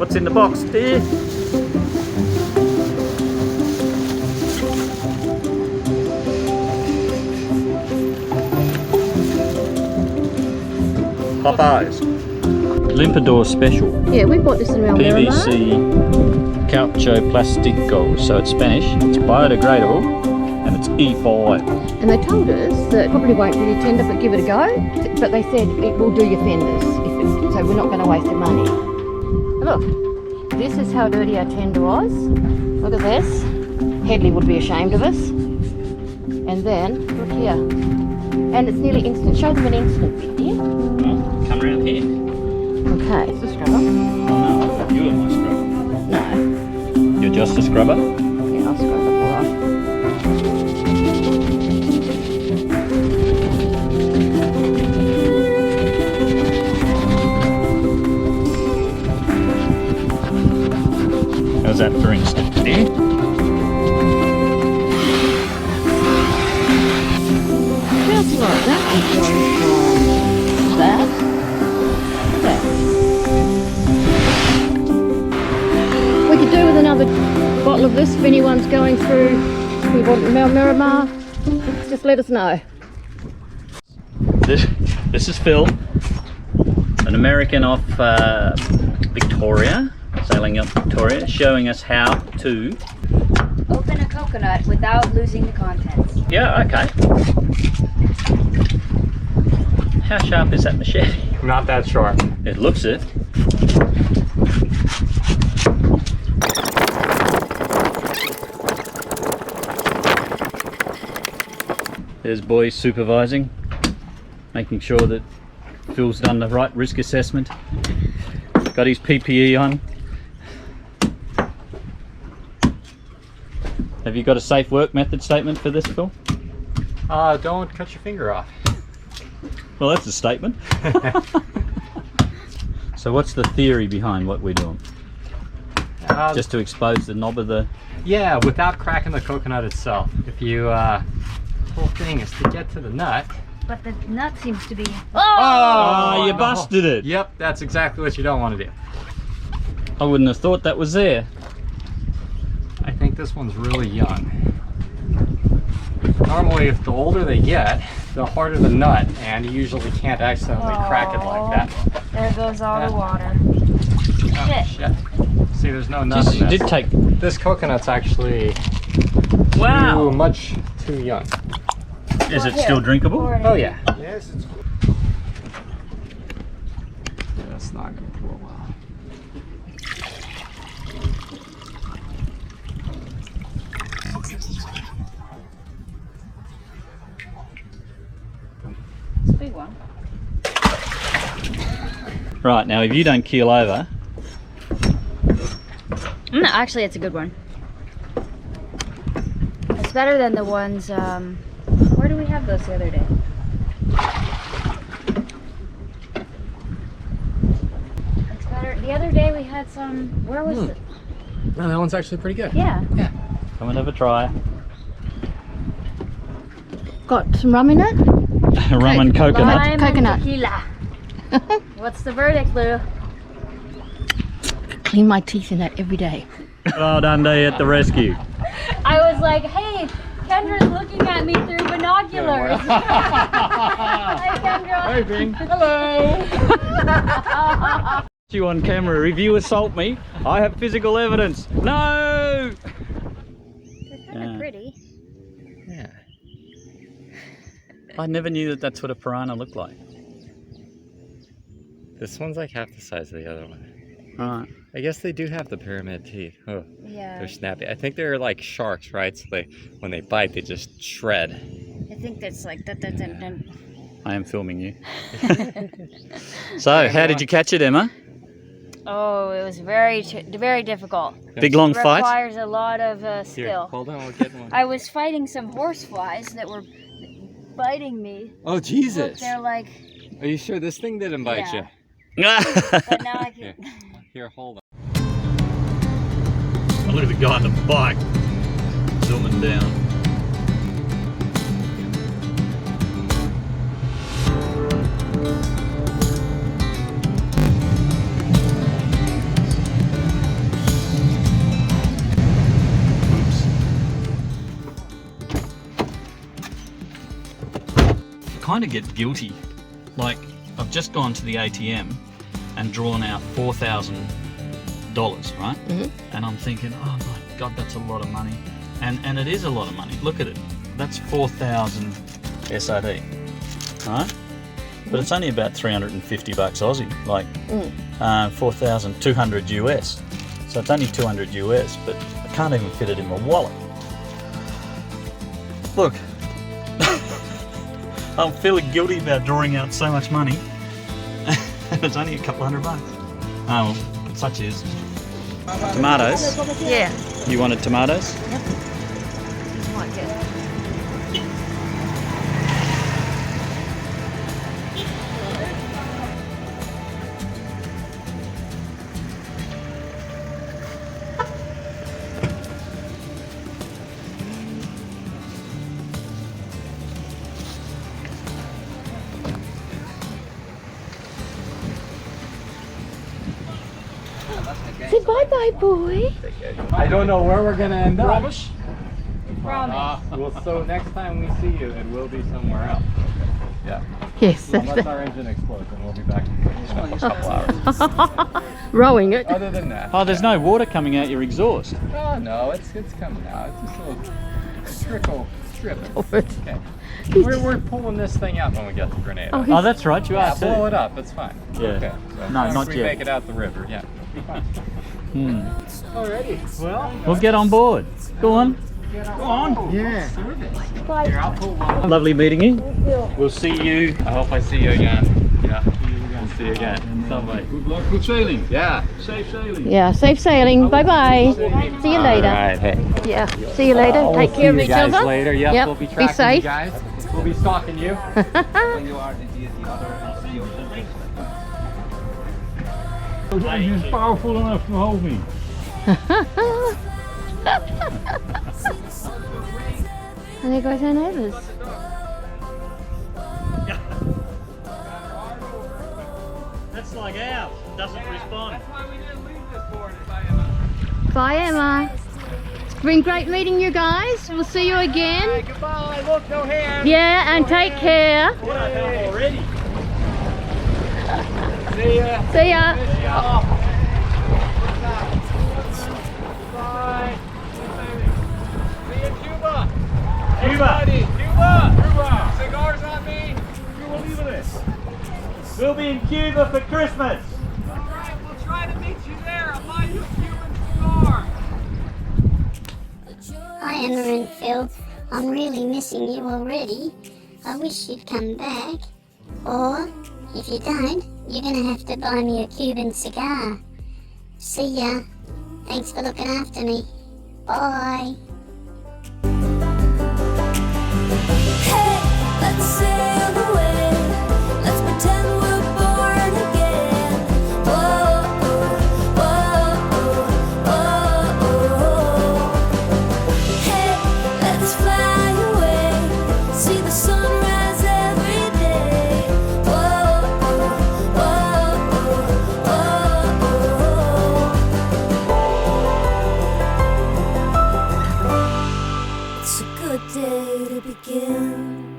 What's in the box, dear? Popeyes. Limpador Special. Yeah, we bought this in our PVC Caucho Plastico. So it's Spanish, it's biodegradable, and it's E5. And they told us that it probably won't do your tender, but give it a go. But they said it will do your fenders, so we're not going to waste our money. Look, this is how dirty our tender was. Look at this. Headley would be ashamed of us. And then, look here. And it's nearly instant. Show them an instant bit, dear. Well, come around here. Okay, it's a scrubber. Oh no, you're my scrubber. No. You're just a scrubber? Yeah, I'll scrub it for us. How's that for instant, dear? Just like that is going from that to that. We could do with another bottle of this if anyone's going through. We want Miramar. Just let us know. This is Phil, an American off Victoria, sailing up Victoria, showing us how to open a coconut without losing the contents. Yeah, okay. How sharp is that machete? Not that sharp. It looks it. There's boys supervising, making sure that Phil's done the right risk assessment. Got his PPE on. Have you got a safe work method statement for this, Phil? Don't cut your finger off. Well, that's a statement. So what's the theory behind what we're doing? Just to expose the knob of the... Yeah, without cracking the coconut itself. If you, the whole thing is to get to the nut. But the nut seems to be... Oh, you busted it. Yep, that's exactly what you don't want to do. I wouldn't have thought that was there. I think this one's really young. Normally, if the older they get, the harder the nut, and you usually can't accidentally crack it like that. There goes all the water. Oh, shit. See, there's no nut in You this. did take... This coconut's actually much too young. Is it still drinkable? Oh yeah. Yes, it's cool. Yeah, that's not going to pour well. It's a big one. Right, now if you don't keel over... No, actually, it's a good one. It's better than the ones, where do we have those the other day? It's better. The other day we had some, where was it? No, that one's actually pretty good. Yeah. Yeah. Come and have a try. Got some rum in it? Rum and coconut. Lime Coconut. and tequila. What's the verdict, Lou? Clean my teeth in that every day. Well done, Day at the rescue. I was like, hey, Kendra's looking at me through binoculars. Hi, Kendra. Hey, Bing. Hello. You on camera. If you assault me, I have physical evidence. No! They're kind of pretty. Yeah. I never knew that that's what a piranha looked like. This one's like half the size of the other one. Right. I guess they do have the pyramid teeth. Oh, Yeah. they're snappy. I think they're like sharks, right? So when they bite, they just shred. I think that's like that. I am filming you. So, how did you catch it, Emma? Oh, it was very difficult. Big long fight? Requires a lot of Here, skill. hold on, we'll get one. I was fighting some horse flies that were biting me. Oh, Look, Jesus. they're like, Are you sure this thing didn't bite Yeah. you? but now I can. Here, hold on. Oh, look at the guy on the bike zooming down. kind of get guilty. Like, I've just gone to the ATM and drawn out $4,000, right? And I'm thinking, oh my God, that's a lot of money. And it is a lot of money. Look at it. That's 4,000 SRD, right? But it's only about 350 bucks Aussie, like 4,200 US. So it's only 200 US, but I can't even fit it in my wallet. Look, I'm feeling guilty about drawing out so much money. And it's only a couple $100 bucks. Oh, well, such is. Tomatoes? Yeah. You wanted tomatoes? Might get. Say bye-bye, boy. I don't know where we're gonna end up. Promise? So next time we see you, it will be somewhere else. Yeah. Yes, that's Unless our engine explodes, and we'll be back in a couple hours. rowing it. Other than that. Oh, there's no water coming out your exhaust. Oh no, it's coming out. It's just a little trickle, dripping. Okay. We're pulling this thing out when we get to Grenada. Oh, that's right, you are too. Blow it up. It's fine. Yeah. Okay. So No, once not we yet. make it out the river. Yeah. Fine. Alrighty. Well. We'll get on board. Go on. Go on. Yeah. Here, I'll pull one. Lovely meeting you. We'll see you. I hope I see you again. Yeah. We'll see you again. Someway. Good luck, good sailing. Yeah. Safe sailing. Yeah, safe sailing. Bye-bye. See you later. Alright. Hey. Yeah, see you later. We'll Take care of see each you guys other. later. Yep, Yep. We'll be Be tracking safe. you guys. We'll be stalking you. Those engines powerful enough to hold me. And there goes our neighbours. That's like ours. Doesn't respond. Bye, Emma. It's been great meeting you guys. We'll see you again. Goodbye. Look, no hands. Yeah, and take care. Already. See ya. See ya. Bye. See you in Cuba. Cuba. Cuba. Cigars on me. You will leave this. We'll be in Cuba for Christmas. Alright, we'll try to meet you there. I'll buy you a Cuban cigar. Hi Emma and Phil, I'm really missing you already. I wish you'd come back. Or, if you don't, you're gonna have to buy me a Cuban cigar. See ya. Thanks for looking after me. Bye. Hey, let's sail away. Let's pretend we're born again. Whoa, whoa, whoa, whoa. Hey, let's fly away. See the sunrise every day. Whoa, whoa, whoa. It's a good day to begin.